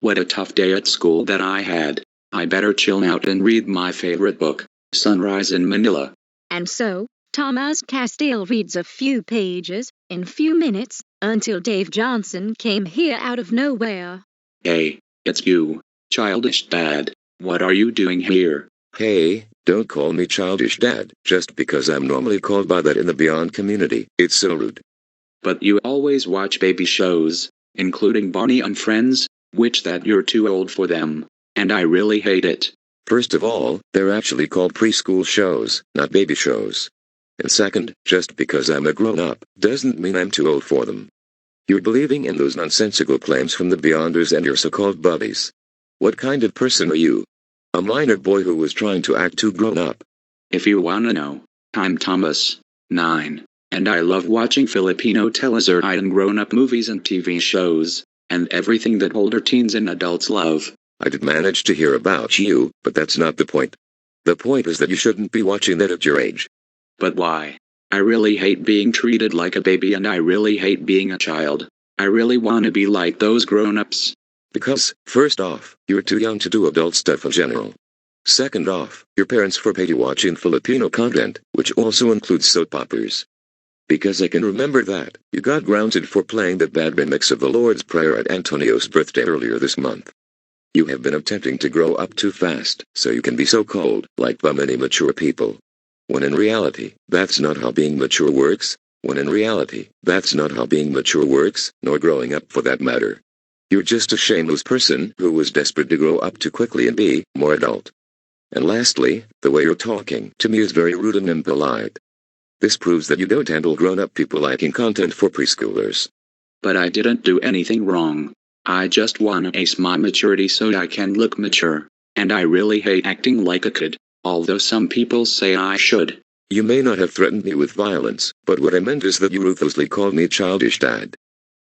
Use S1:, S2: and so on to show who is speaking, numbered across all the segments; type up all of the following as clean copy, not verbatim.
S1: What a tough day at school that I had. I better chill out and read my favorite book, Sunrise in Manila.
S2: And so, Tomas Castillo reads a few pages in few minutes until Dave Johnson came here out of nowhere.
S1: Hey, it's you, Childish Dad. What are you doing here?
S3: Hey, don't call me Childish Dad, just because I'm normally called by that in the Beyond community. It's so rude.
S1: But you always watch baby shows, including Barney and Friends, which that you're too old for them, and I really hate it.
S3: First of all, they're actually called preschool shows, not baby shows. And second, just because I'm a grown-up, doesn't mean I'm too old for them. You're believing in those nonsensical claims from the Beyonders and your so-called buddies. What kind of person are you? A minor boy who was trying to act too grown-up.
S1: If you wanna know, I'm Thomas, 9, and I love watching Filipino teleserye and grown-up movies and TV shows, and everything that older teens and adults love.
S3: I did manage to hear about you, but that's not the point. The point is that you shouldn't be watching that at your age.
S1: But why? I really hate being treated like a baby and I really hate being a child. I really wanna be like those grown-ups.
S3: Because, first off, you're too young to do adult stuff in general. Second off, your parents forbade you watching Filipino content, which also includes soap operas. Because I can remember that, you got grounded for playing the bad remix of the Lord's Prayer at Antonio's birthday earlier this month. You have been attempting to grow up too fast, so you can be so cold, like by many mature people. When in reality, that's not how being mature works. When in reality, that's not how being mature works, nor growing up for that matter. You're just a shameless person who was desperate to grow up too quickly and be more adult. And lastly, the way you're talking to me is very rude and impolite. This proves that you don't handle grown-up people liking content for preschoolers.
S1: But I didn't do anything wrong. I just wanna ace my maturity so I can look mature. And I really hate acting like a kid, although some people say I should.
S3: You may not have threatened me with violence, but what I meant is that you ruthlessly called me Childish Dad.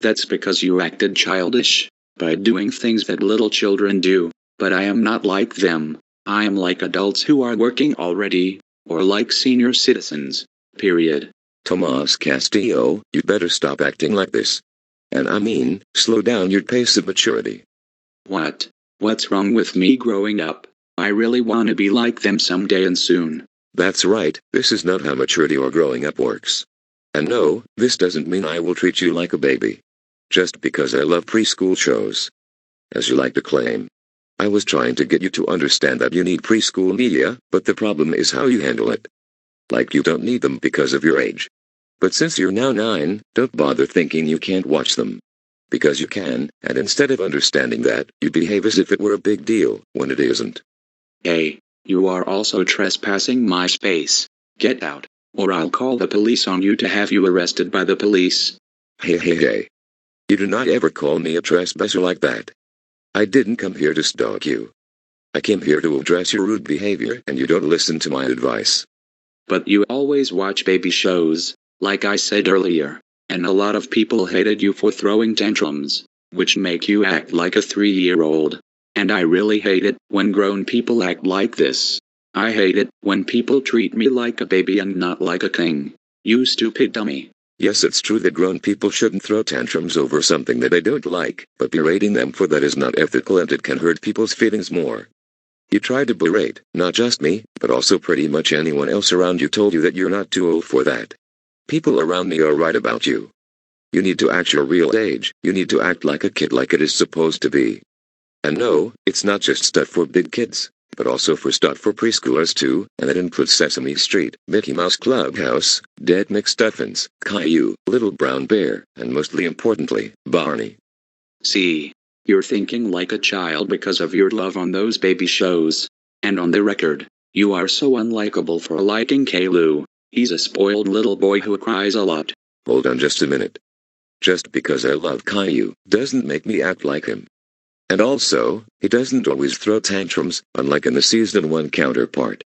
S1: That's because you acted childish, by doing things that little children do, but I am not like them. I am like adults who are working already, or like senior citizens, period.
S3: Tomas Castillo, you better stop acting like this. And I mean, slow down your pace of maturity.
S1: What? What's wrong with me growing up? I really want to be like them someday and soon.
S3: That's right, this is not how maturity or growing up works. And no, this doesn't mean I will treat you like a baby. Just because I love preschool shows. As you like to claim. I was trying to get you to understand that you need preschool media, but the problem is how you handle it. Like you don't need them because of your age. But since you're now 9, don't bother thinking you can't watch them. Because you can, and instead of understanding that, you behave as if it were a big deal, when it isn't.
S1: Hey, you are also trespassing my space. Get out, or I'll call the police on you to have you arrested by the police.
S3: Hey. You do not ever call me a trespasser like that. I didn't come here to stalk you. I came here to address your rude behavior and you don't listen to my advice.
S1: But you always watch baby shows, like I said earlier, and a lot of people hated you for throwing tantrums, which make you act like a 3-year-old. And I really hate it when grown people act like this. I hate it when people treat me like a baby and not like a king. You stupid dummy.
S3: Yes, it's true that grown people shouldn't throw tantrums over something that they don't like, but berating them for that is not ethical and it can hurt people's feelings more. You tried to berate, not just me, but also pretty much anyone else around you told you that you're not too old for that. People around me are right about you. You need to act your real age, you need to act like a kid like it is supposed to be. And no, it's not just stuff for big kids, but also for stuff for preschoolers too, and that includes Sesame Street, Mickey Mouse Clubhouse, Dead McStuffins, Caillou, Little Brown Bear, and mostly importantly, Barney.
S1: See, you're thinking like a child because of your love on those baby shows. And on the record, you are so unlikable for liking Caillou. He's a spoiled little boy who cries a lot.
S3: Hold on just a minute. Just because I love Caillou doesn't make me act like him. And also, he doesn't always throw tantrums, unlike in the season 1 counterpart.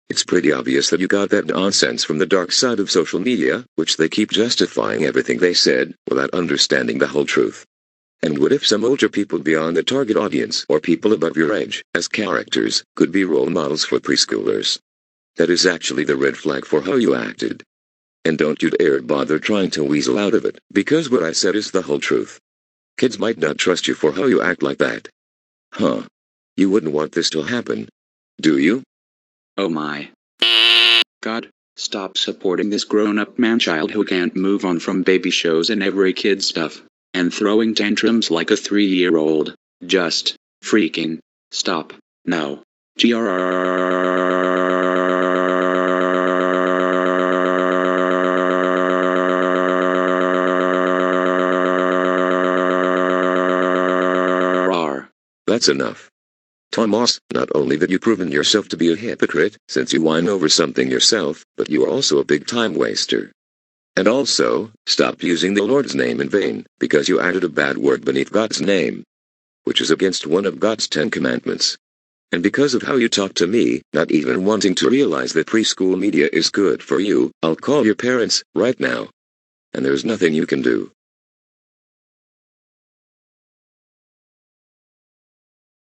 S3: It's pretty obvious that you got that nonsense from the dark side of social media, which they keep justifying everything they said, without understanding the whole truth. And what if some older people beyond the target audience, or people above your age, as characters, could be role models for preschoolers? That is actually the red flag for how you acted. And don't you dare bother trying to weasel out of it, because what I said is the whole truth. Kids might not trust you for how you act like that. Huh. You wouldn't want this to happen, do you?
S1: Oh my God, stop supporting this grown-up man-child who can't move on from baby shows and every kid stuff, and throwing tantrums like a 3-year-old. Just freaking stop now.
S3: That's enough. Tomas, not only that you've proven yourself to be a hypocrite, since you whine over something yourself, but you are also a big time waster. And also, stop using the Lord's name in vain, because you added a bad word beneath God's name, which is against one of God's 10 commandments. And because of how you talk to me, not even wanting to realize that preschool media is good for you, I'll call your parents, right now. And there's nothing you can do.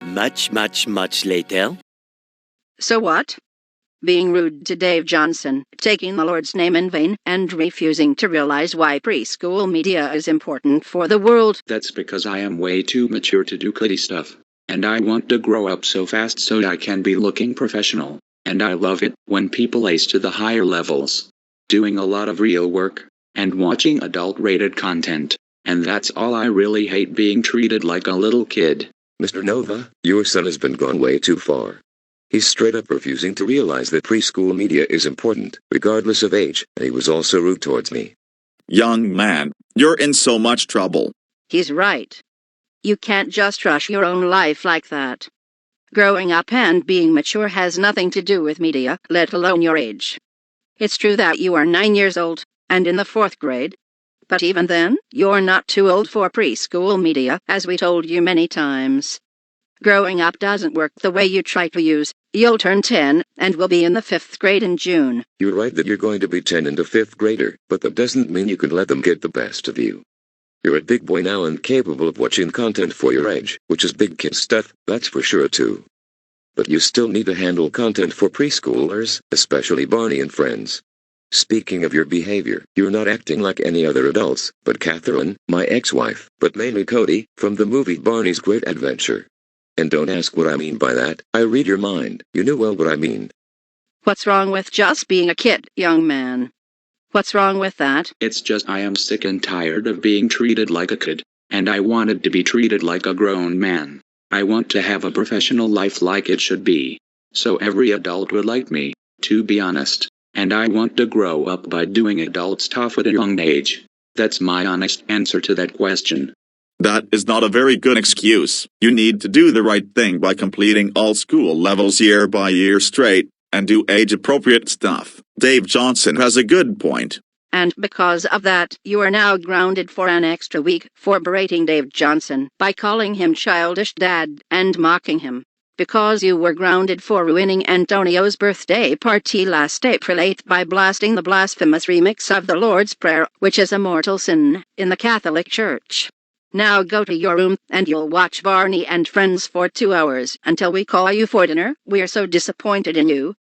S4: Much later.
S5: So what? Being rude to Dave Johnson, taking the Lord's name in vain, and refusing to realize why preschool media is important for the world.
S1: That's because I am way too mature to do kiddie stuff. And I want to grow up so fast so I can be looking professional. And I love it when people ace to the higher levels. Doing a lot of real work, and watching adult-rated content. And that's all. I really hate being treated like a little kid.
S3: Mr. Nova, your son has been gone way too far. He's straight up refusing to realize that preschool media is important, regardless of age, and he was also rude towards me.
S6: Young man, you're in so much trouble.
S5: He's right. You can't just rush your own life like that. Growing up and being mature has nothing to do with media, let alone your age. It's true that you are 9 years old, and in the 4th grade. But even then, you're not too old for preschool media, as we told you many times. Growing up doesn't work the way you try to use. You'll turn 10, and will be in the 5th grade in June.
S3: You're right that you're going to be 10 and a 5th grader, but that doesn't mean you can let them get the best of you. You're a big boy now and capable of watching content for your age, which is big kid stuff, that's for sure too. But you still need to handle content for preschoolers, especially Barney and friends. Speaking of your behavior, you're not acting like any other adults, but Catherine, my ex-wife, but mainly Cody, from the movie Barney's Great Adventure. And don't ask what I mean by that, I read your mind, you know well what I mean.
S5: What's wrong with just being a kid, young man? What's wrong with that?
S1: It's just I am sick and tired of being treated like a kid, and I wanted to be treated like a grown man. I want to have a professional life like it should be. So every adult would like me, to be honest. And I want to grow up by doing adult stuff at a young age. That's my honest answer to that question.
S6: That is not a very good excuse. You need to do the right thing by completing all school levels year by year straight, and do age-appropriate stuff. Dave Johnson has a good point.
S5: And because of that, you are now grounded for an extra week for berating Dave Johnson by calling him Childish Dad and mocking him. Because you were grounded for ruining Antonio's birthday party last April 8th by blasting the blasphemous remix of the Lord's Prayer, which is a mortal sin, in the Catholic Church. Now go to your room, and you'll watch Barney and Friends for 2 hours, until we call you for dinner. We are so disappointed in you.